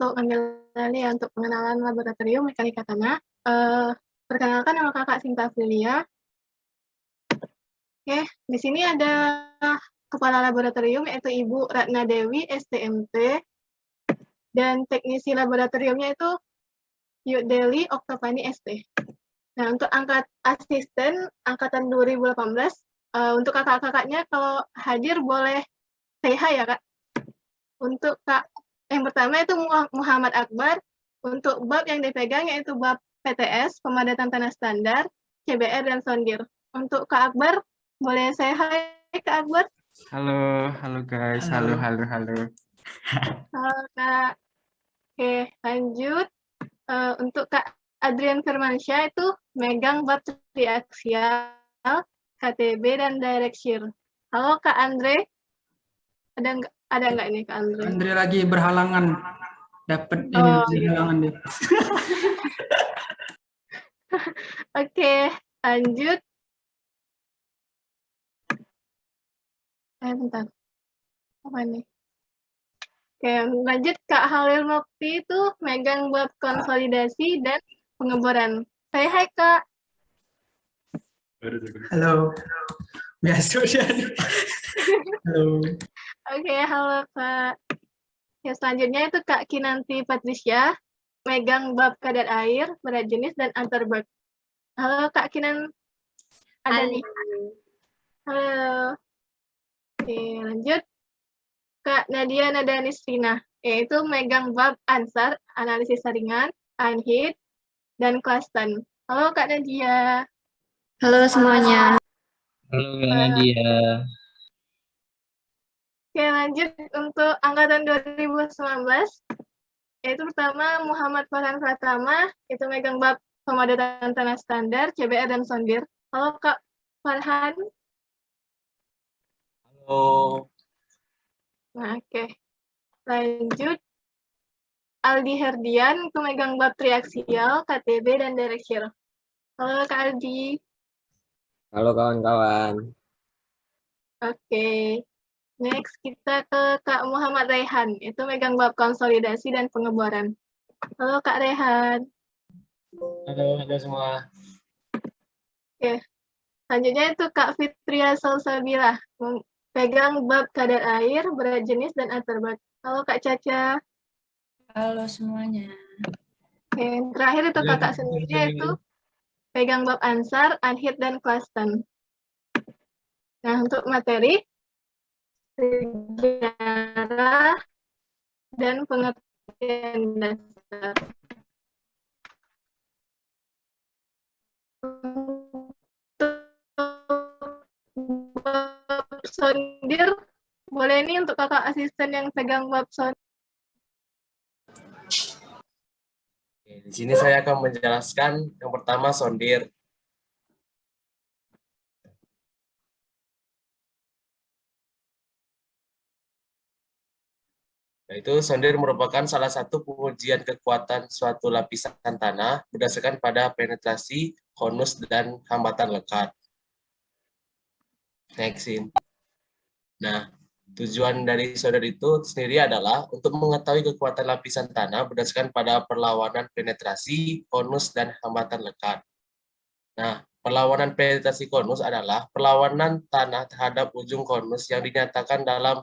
untuk ngambil alih ya untuk pengenalan laboratorium mekanika tanah. Perkenalkan nama kakak Sinta Filia. Oke, di sini ada kepala laboratorium yaitu Ibu Ratna Dewi, STMT, dan teknisi laboratoriumnya itu Yudeli Oktavani, ST. Nah, untuk asisten angkatan 2018, untuk kakak-kakaknya kalau hadir boleh say hi ya, Kak. Untuk Kak, yang pertama itu Muhammad Akbar, untuk bab yang dipegang yaitu bab PTS, Pemadatan Tanah Standar, CBR, dan Sondir. Untuk Kak Akbar, boleh say hi, Kak Akbar? Halo guys, halo. Halo, Kak. Oke, lanjut. Untuk Kak Adrian Firmansyah itu megang bab triaksial, KTB, dan direct shear. Halo Kak Andre, ada nggak ini Kak Andre? Andre lagi berhalangan, dapat ini berhalangan deh. Oke, lanjut. Bentar. Apa nih? Oke, lanjut Kak Halil Mokti itu megang bab konsolidasi dan pengeboran. Saya hai Kak. Halo. Biasa ya. Halo. Oke, halo Kak. Ya, selanjutnya itu Kak Kinanti Patricia, megang bab kadar air, berat jenis, dan antar bab. Halo Kak Kinan. Ada nih. Halo. Oke, lanjut. Kak Nadia Nadanisrina, yaitu megang bab Ansar, analisis saringan, Anhid, dan Klasten. Halo Kak Nadia. Halo semuanya. Halo Kak Nadia. Oke, lanjut untuk angkatan 2019, yaitu pertama Muhammad Farhan Pratama, itu megang bab pemadatan tanah standar, CBR, dan Sondir. Halo Kak Farhan. Halo. Nah, oke. Lanjut. Aldi Herdian, itu megang bab triaksial, KTB, dan direct shear. Halo Kak Aldi. Halo kawan-kawan. Oke. Next, kita ke Kak Muhammad Rehan, itu megang bab konsolidasi dan pengeboran. Halo Kak Rehan. Halo semua. Oke. Selanjutnya itu Kak Fitria Salsabila, pegang bab kadar air, berat jenis, dan antar bab. Halo Kak Caca. Halo semuanya. Oke, terakhir itu kakak sendiri itu pegang bab Ansar, Anhid, dan Klasten. Nah, untuk materi, sejarah, dan pengertian dasar. Bab sondir, boleh nih untuk kakak asisten yang pegang bab sondir. Di sini saya akan menjelaskan yang pertama sondir. Yaitu sondir merupakan salah satu pengujian kekuatan suatu lapisan tanah berdasarkan pada penetrasi, konus, dan hambatan lekat. Nextin. Nah, tujuan dari sondir itu sendiri adalah untuk mengetahui kekuatan lapisan tanah berdasarkan pada perlawanan penetrasi, konus, dan hambatan lekat. Nah, perlawanan penetrasi konus adalah perlawanan tanah terhadap ujung konus yang dinyatakan dalam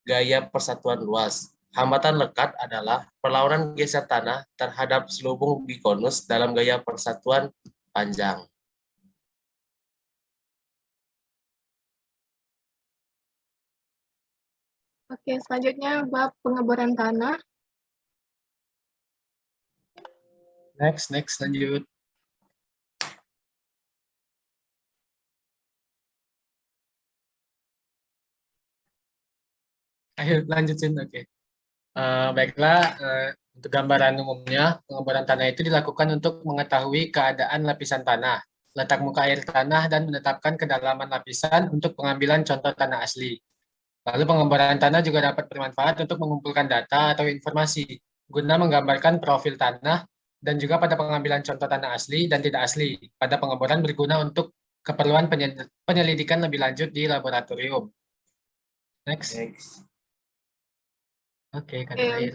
gaya persatuan luas. Hambatan lekat adalah perlawanan geser tanah terhadap selubung bikonus dalam gaya persatuan panjang. Oke, selanjutnya bab pengeboran tanah. Next, lanjut. Ayo lanjutin, oke. Baiklah, untuk gambaran umumnya, pengeboran tanah itu dilakukan untuk mengetahui keadaan lapisan tanah, letak muka air tanah, dan menetapkan kedalaman lapisan untuk pengambilan contoh tanah asli. Lalu pengeboran tanah juga dapat bermanfaat untuk mengumpulkan data atau informasi guna menggambarkan profil tanah dan juga pada pengambilan contoh tanah asli dan tidak asli. Pada pengeboran berguna untuk keperluan penyelidikan lebih lanjut di laboratorium. Next. Oke, kadar air.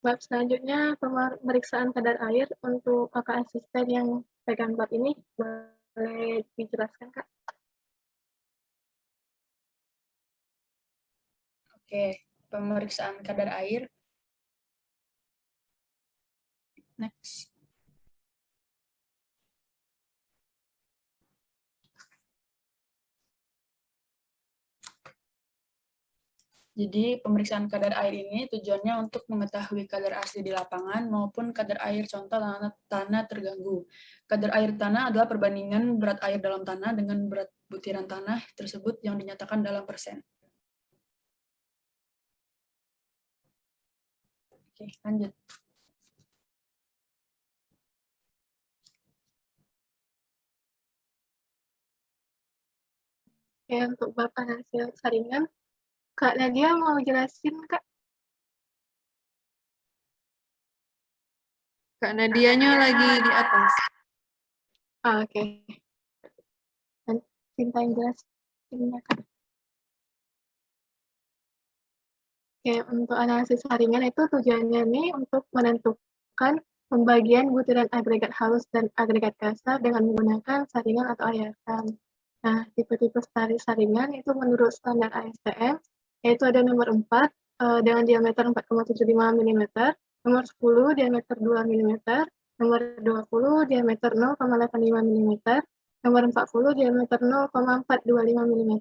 Bab selanjutnya pemeriksaan kadar air untuk kakak asisten yang pegang bab ini. Boleh dijelaskan, Kak? Oke, pemeriksaan kadar air. Next. Jadi pemeriksaan kadar air ini tujuannya untuk mengetahui kadar asli di lapangan maupun kadar air contoh tanah terganggu. Kadar air tanah adalah perbandingan berat air dalam tanah dengan berat butiran tanah tersebut yang dinyatakan dalam persen. Oke, lanjut. Oke, untuk bab analisis saringan, Kak Nadia mau jelasin, Kak? Kak Nadianya lagi di atas. Oke. Dan Cinta yang jelasinnya, Kak. Oke, untuk analisis saringan itu tujuannya nih untuk menentukan pembagian butiran agregat halus dan agregat kasar dengan menggunakan saringan atau ayatan. Nah, tipe-tipe saringan itu menurut standar ASTM, yaitu ada nomor 4 dengan diameter 4,75 mm, nomor 10 diameter 2 mm, nomor 20 diameter 0,85 mm, nomor 40 diameter 0,425 mm,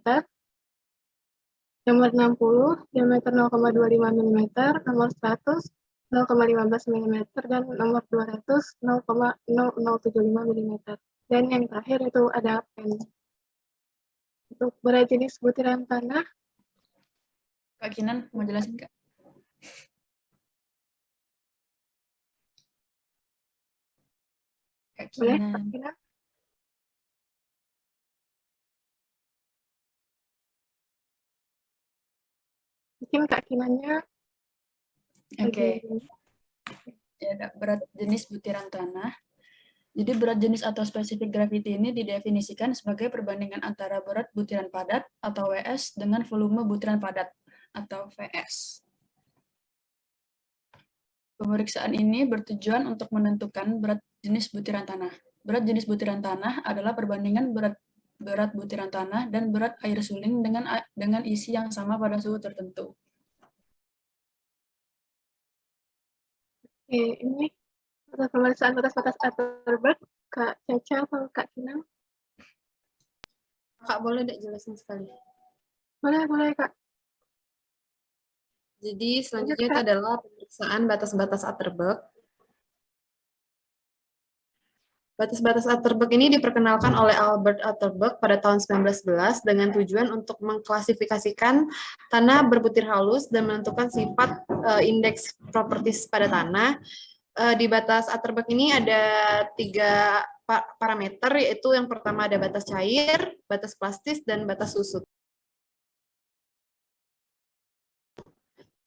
nomor 60 diameter 0,25 mm, nomor 100 0,15 mm, dan nomor 200 0,0075 mm. Dan yang terakhir itu ada pen. Untuk berat jenis butiran tanah, Kak Kinan mau jelasin, Kak? Kak boleh Kak Kinan. Tina? Mungkin Kak Kinanya Oke. lagi- Ya, berat jenis butiran tanah. Jadi berat jenis atau spesifik gravity ini didefinisikan sebagai perbandingan antara berat butiran padat atau WS dengan volume butiran padat atau VS. Pemeriksaan ini bertujuan untuk menentukan berat jenis butiran tanah. Berat jenis butiran tanah adalah perbandingan berat butiran tanah dan berat air suling dengan isi yang sama pada suhu tertentu. Oke, ini untuk pemeriksaan batas-batas Atterberg, Kak Caca atau Kak Kinang? Kak boleh deh jelasin sekali. Boleh Kak. Jadi selanjutnya itu adalah pemeriksaan batas-batas Atterberg. Batas-batas Atterberg ini diperkenalkan oleh Albert Atterberg pada tahun 1911 dengan tujuan untuk mengklasifikasikan tanah berbutir halus dan menentukan sifat indeks properties pada tanah. Di batas Atterberg ini ada 3 parameter, yaitu yang pertama ada batas cair, batas plastis, dan batas susut.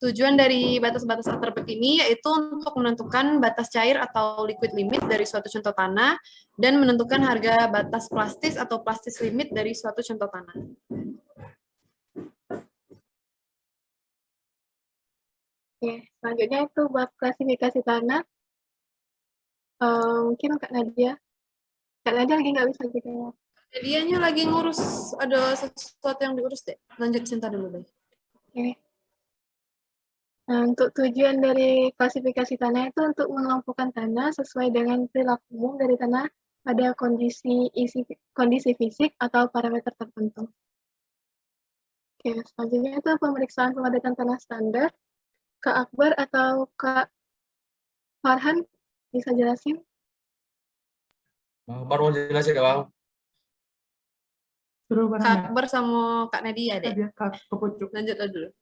Tujuan dari batas-batas Atterberg ini yaitu untuk menentukan batas cair atau liquid limit dari suatu contoh tanah dan menentukan harga batas plastis atau plastis limit dari suatu contoh tanah. Oke, selanjutnya itu bab klasifikasi tanah. Mungkin Kak Nadia. Kak Nadia lagi nggak bisa juga. Dianya lagi ngurus, ada sesuatu yang diurus deh. Lanjut Cinta dulu deh. Oke. Nah, untuk tujuan dari klasifikasi tanah itu untuk mengelompokkan tanah sesuai dengan perilaku umum dari tanah pada kondisi fisik atau parameter tertentu. Oke, selanjutnya itu pemeriksaan pemadatan tanah standar. Kak Akbar atau Kak Farhan bisa jelasin? Bang Akbar mau jelasin ya, Bang? Kak Akbar sama Kak Nadia deh. Lanjut dulu.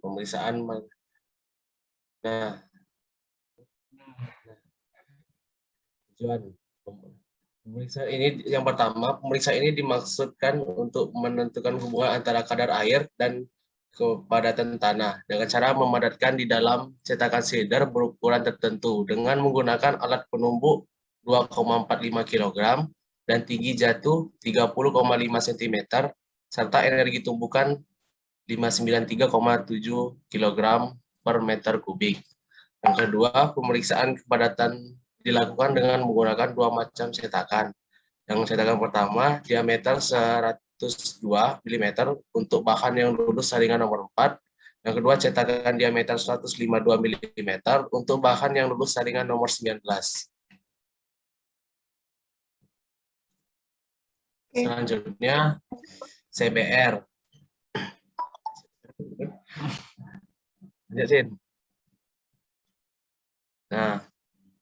Pemeriksaan. Nah, tujuan pemeriksaan ini yang pertama, pemeriksaan ini dimaksudkan untuk menentukan hubungan antara kadar air dan kepadatan tanah dengan cara memadatkan di dalam cetakan silinder berukuran tertentu dengan menggunakan alat penumbuk 2,45 kg dan tinggi jatuh 30,5 cm serta energi tumbukan 593,7 kg per meter kubik. Yang kedua, pemeriksaan kepadatan dilakukan dengan menggunakan dua macam cetakan. Yang cetakan pertama, diameter 102 mm untuk bahan yang lulus saringan nomor 4. Yang kedua, cetakan diameter 152 mm untuk bahan yang lulus saringan nomor 19. Selanjutnya, CBR. Jelasin. Nah,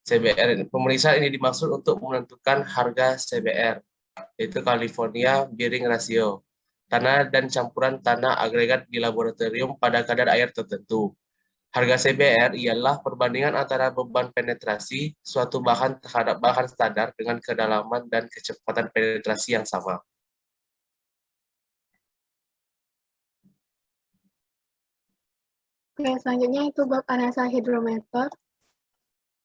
CBR ini, pemeriksaan ini dimaksud untuk menentukan harga CBR, yaitu California Bearing Ratio, tanah dan campuran tanah agregat di laboratorium pada kadar air tertentu. Harga CBR ialah perbandingan antara beban penetrasi suatu bahan terhadap bahan standar dengan kedalaman dan kecepatan penetrasi yang sama. Oke, selanjutnya itu bab analisa hidrometer.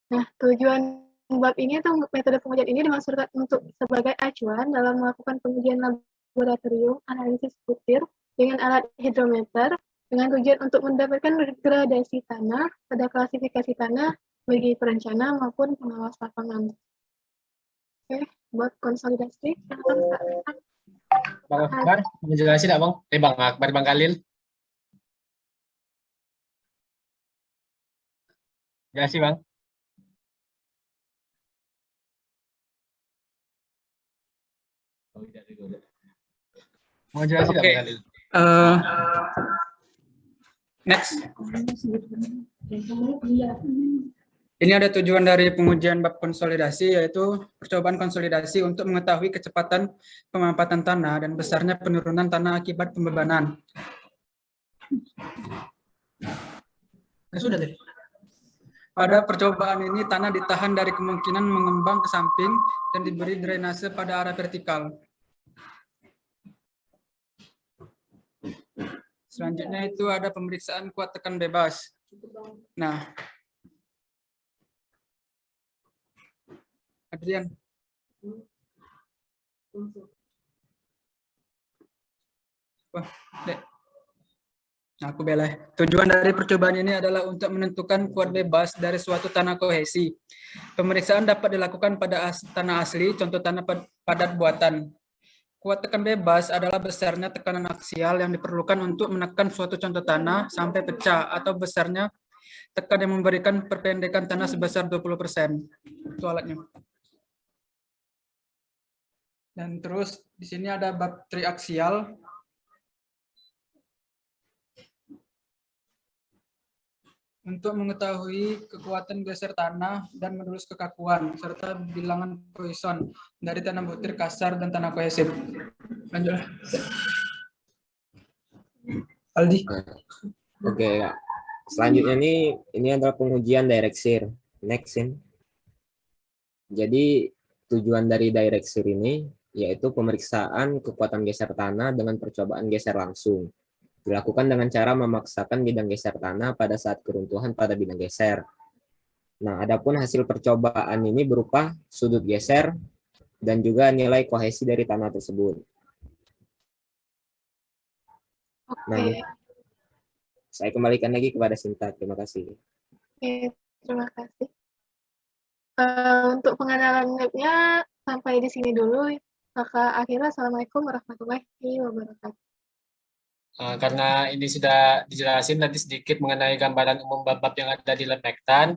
Nah, tujuan bab ini atau metode pengujian ini dimaksudkan untuk sebagai acuan dalam melakukan pengujian laboratorium analisis butir dengan alat hidrometer dengan tujuan untuk mendapatkan gradasi tanah pada klasifikasi tanah bagi perencana maupun pengawas lapangan. Oke, bab konsolidasi. Bang Akbar, mau jelasin nggak Bang? Bang Akbar, Bang Khalil. Jelasin Bang. Mau jelasin nggak Oke. Bang Khalil? Next. Ini ada tujuan dari pengujian bab konsolidasi, yaitu percobaan konsolidasi untuk mengetahui kecepatan pemampatan tanah dan besarnya penurunan tanah akibat pembebanan. Sudah tadi. Pada percobaan ini, tanah ditahan dari kemungkinan mengembang ke samping dan diberi drainase pada arah vertikal. Selanjutnya itu ada pemeriksaan kuat tekan bebas. Nah, Adrian. Wah, Dek. Nah, aku bela. Tujuan dari percobaan ini adalah untuk menentukan kuat bebas dari suatu tanah kohesi. Pemeriksaan dapat dilakukan pada tanah asli, contoh tanah padat buatan. Kuat tekan bebas adalah besarnya tekanan aksial yang diperlukan untuk menekan suatu contoh tanah sampai pecah atau besarnya tekan yang memberikan perpendekan tanah sebesar 20%. Itu alatnya. Dan terus di sini ada bab triaksial. Untuk mengetahui kekuatan geser tanah dan modulus kekakuan, serta bilangan Poisson dari tanah butir kasar dan tanah kohesif. Lanjut. Aldi. Oke, Kak. Selanjutnya ini adalah pengujian direct shear. Next in. Jadi tujuan dari direct shear ini yaitu pemeriksaan kekuatan geser tanah dengan percobaan geser langsung. Dilakukan dengan cara memaksakan bidang geser tanah pada saat keruntuhan pada bidang geser. Nah, adapun hasil percobaan ini berupa sudut geser dan juga nilai kohesi dari tanah tersebut. Nah, saya kembalikan lagi kepada Sinta. Terima kasih. Oke, terima kasih. Untuk pengenalan labnya sampai di sini dulu. Maka akhirnya, Assalamualaikum warahmatullahi wabarakatuh. Karena ini sudah dijelasin tadi sedikit mengenai gambaran umum bab-bab yang ada di lab Mektan.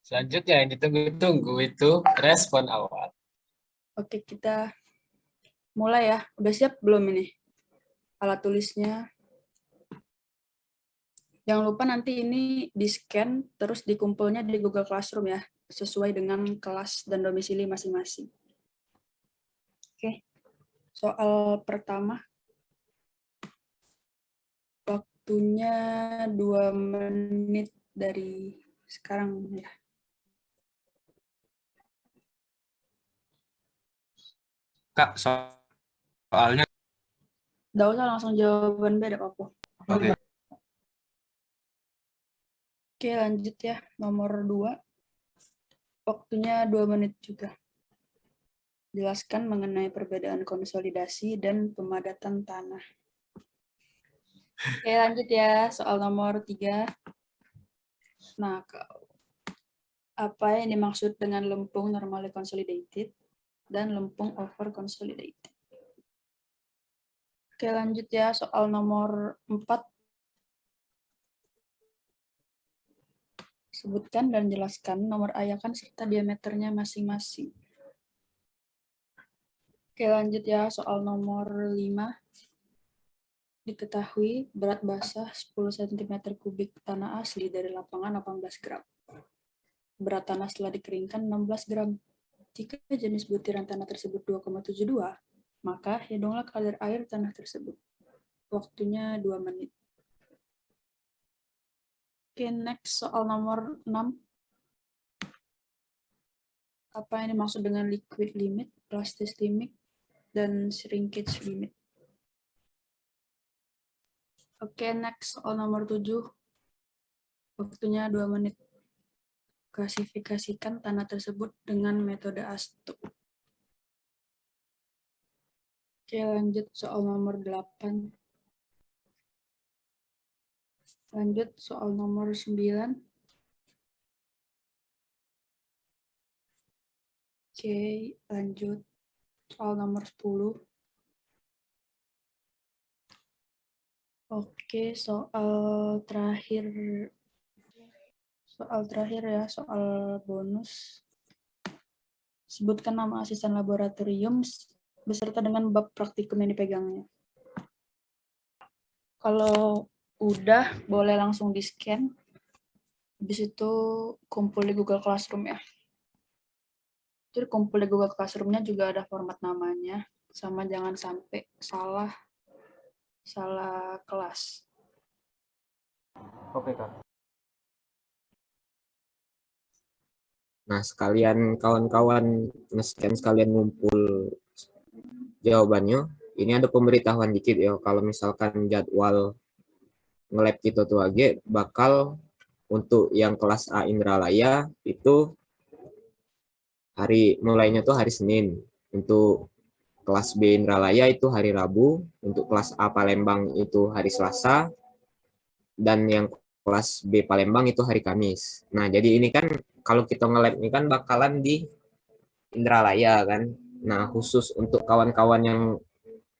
Selanjutnya yang ditunggu-tunggu itu respon awal. Oke, kita mulai ya. Udah siap belum ini? Alat tulisnya. Jangan lupa nanti ini di-scan, terus dikumpulnya di Google Classroom ya, sesuai dengan kelas dan domisili masing-masing. Oke, soal pertama. Waktunya 2 menit dari sekarang ya. Kak, soalnya. Nggak usah langsung jawaban beda apa-apa. Oke. Oke, lanjut ya. Nomor 2. Waktunya 2 menit juga. Jelaskan mengenai perbedaan konsolidasi dan pemadatan tanah. Oke, lanjut ya, soal nomor 3. Nah, apa yang dimaksud dengan lempung normally consolidated dan lempung over consolidated? Oke, lanjut ya, soal nomor 4. Sebutkan dan jelaskan nomor ayakan serta diameternya masing-masing. Oke, lanjut ya, soal nomor 5. Diketahui berat basah 10 cm kubik tanah asli dari lapangan 18 gram. Berat tanah setelah dikeringkan 16 gram. Jika jenis butiran tanah tersebut 2,72, maka hitunglah kadar air tanah tersebut. Waktunya 2 menit. Oke, next soal nomor 6. Apa yang dimaksud dengan liquid limit, plastic limit, dan shrinkage limit? Oke, next soal nomor 7. Waktunya 2 menit. Klasifikasikan tanah tersebut dengan metode ASTU. Oke, lanjut soal nomor 8. Lanjut soal nomor 9. Oke, lanjut soal nomor 10. Oke, soal terakhir ya, soal bonus. Sebutkan nama asisten laboratorium beserta dengan bab praktikum yang dipegangnya. Kalau udah, boleh langsung di-scan. Habis itu kumpul di Google Classroom ya. Terus kumpul di Google Classroom-nya juga ada format namanya, sama jangan sampai salah kelas. Oke, Kak. Nah, sekalian kawan-kawan nge-scan, sekalian ngumpul jawabannya. Ini ada pemberitahuan dikit ya, kalau misalkan jadwal nge-lab kita tuh aja bakal untuk yang kelas A Indralaya itu mulainya tuh hari Senin. Untuk kelas B Indralaya itu hari Rabu, untuk kelas A Palembang itu hari Selasa, dan yang kelas B Palembang itu hari Kamis. Nah, jadi ini kan kalau kita nge-lab ini kan bakalan di Indralaya kan. Nah, khusus untuk kawan-kawan yang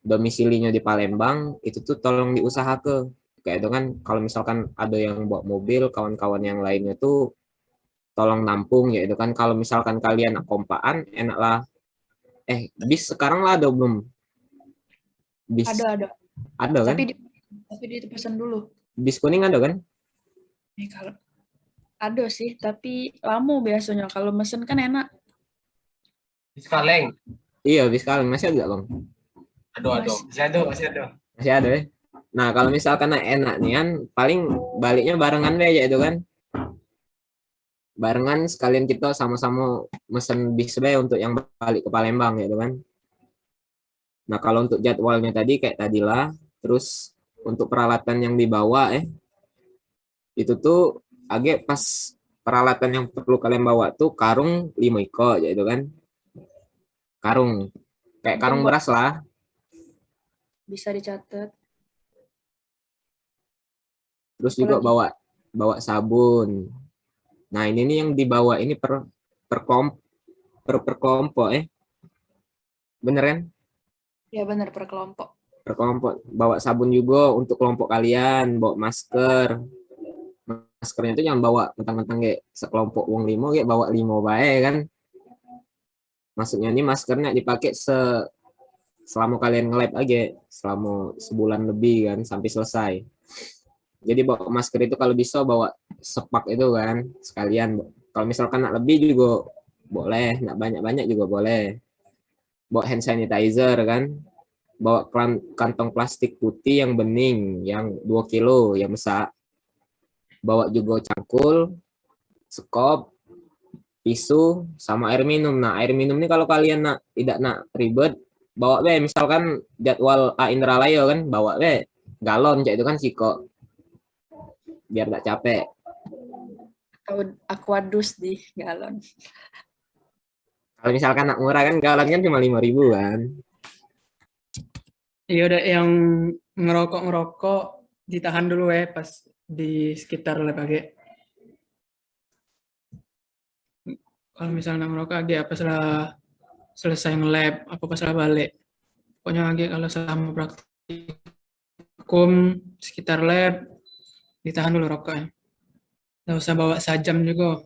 domisilinya di Palembang, itu tuh tolong diusahakan. Kayak itu kan kalau misalkan ada yang bawa mobil, kawan-kawan yang lainnya tuh tolong nampung ya itu kan. Kalau misalkan kalian kompaan, enaklah. Bis sekarang lah ada belum? Bis Ada. ada kan? Tapi dipesan dulu. Bis kuning ada kan? Kalau ada sih, tapi lama biasanya. Kalau mesen kan enak. Bis kaleng. Iya, bis kaleng masih ada bang? Aduh. Masih ada. Masih ada ya. Nah, kalau misalkan enak nih kan, paling baliknya barengan aja itu kan. Barengan sekalian kita sama-sama mesen bis untuk yang balik ke Palembang ya kan. Nah, kalau untuk jadwalnya tadi kayak tadilah, terus untuk peralatan yang dibawa itu tuh agak pas peralatan yang perlu kalian bawa tuh karung 5 iko ya itu kan. Karung kayak karung beras lah. Bisa dicatat. Terus juga bawa sabun. Nah, ini nih yang dibawa ini per kelompok bener kan? Ya benar, per kelompok. Per kelompok. Bawa sabun juga untuk kelompok kalian, bawa masker. Maskernya itu jangan bawa mentang-mentang kayak sekelompok wong 5 kayak bawa 5 bae kan. Maksudnya ini maskernya dipakai selama kalian nge-lab aja, selama sebulan lebih kan sampai selesai. Jadi bawa masker itu kalau bisa bawa sepak itu kan sekalian. Kalau misalkan nak lebih juga boleh, nak banyak-banyak juga boleh. Bawa hand sanitizer kan. Bawa kantong plastik putih yang bening, yang 2 kilo, yang besar. Bawa juga cangkul, sekop, tisu, sama air minum. Nah, air minum ini kalau kalian tidak nak ribet, bawa misalkan jadwal A Indralaya kan, bawa galon, kayak itu kan siko. Biar tak capek. Atau Aquadus di galon. Kalau misalkan nak murah kan galon kan cuma 5.000 kan. Iya udah yang ngerokok ditahan dulu pas di sekitar lab age. Kalau misalnya ngerokok age apa setelah selesai nge-lab, apa pas setelah balik. Pokoknya age kalau selama praktikum sekitar lab, ditahan dulu rokoknya. Nggak usah bawa sajam juga.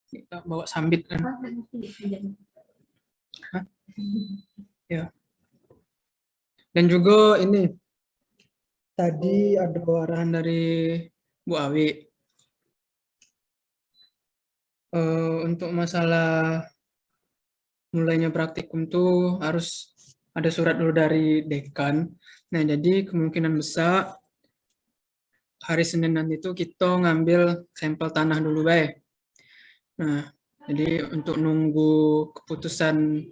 Kita bawa sambit kan. Hah? Ya. Dan juga ini, tadi ada arahan dari Bu Awi. Untuk masalah mulainya praktikum tuh harus ada surat dulu dari dekan. Nah, jadi kemungkinan besar hari Senin nanti itu kita ngambil sampel tanah dulu, baik. Nah, jadi untuk nunggu keputusan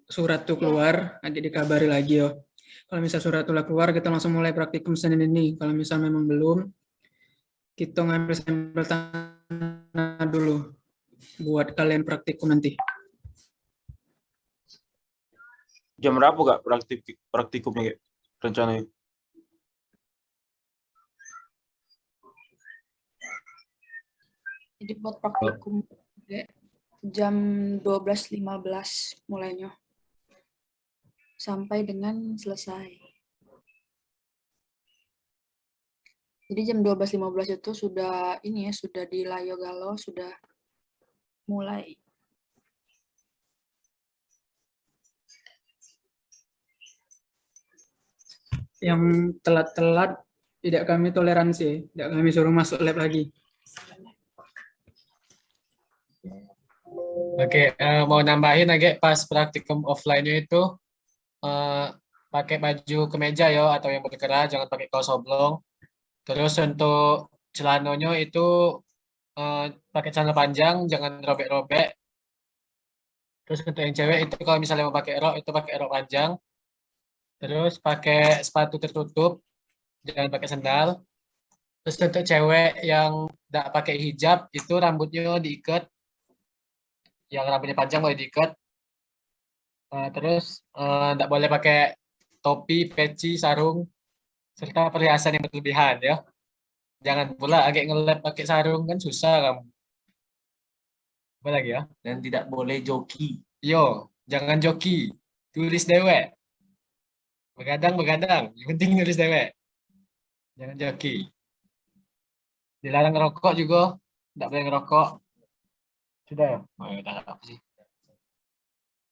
surat tuh keluar, nanti dikabari lagi yo. Kalau misal surat tuh keluar, kita langsung mulai praktikum Senin ini. Kalau misal memang belum, kita ngambil sampel tanah dulu buat kalian praktikum nanti. Jam berapa Kak praktikumnya Kak? Rencananya? Jadi buat praktikum jam 12.15 mulainya. Sampai dengan selesai. Jadi jam 12.15 itu sudah ini ya, sudah di Layo Galuh, sudah mulai. Yang telat-telat tidak kami toleransi, tidak kami suruh masuk lab lagi. Oke, mau nambahin lagi pas praktikum offline-nya itu pakai baju kemeja ya atau yang berkerah, jangan pakai kaos oblong. Terus untuk celananya itu pakai celana panjang, jangan robek-robek. Terus untuk yang cewek itu kalau misalnya mau pakai rok itu pakai rok panjang. Terus pakai sepatu tertutup, jangan pakai sandal. Terus untuk cewek yang tidak pakai hijab itu rambutnya diikat, yang rambutnya panjang boleh diikat. Terus tidak boleh pakai topi, peci, sarung, serta perhiasan yang berlebihan ya. Jangan pula agak ngelap pakai sarung kan susah kamu. Apa lagi ya? Dan tidak boleh joki. Yo, jangan joki. Tulis dewek. Begadang. Yang penting nulis dewek. Jangan joki. Dilarang ngerokok juga. Tidak boleh ngerokok. Sudah ya? Oh, ya udah apa sih?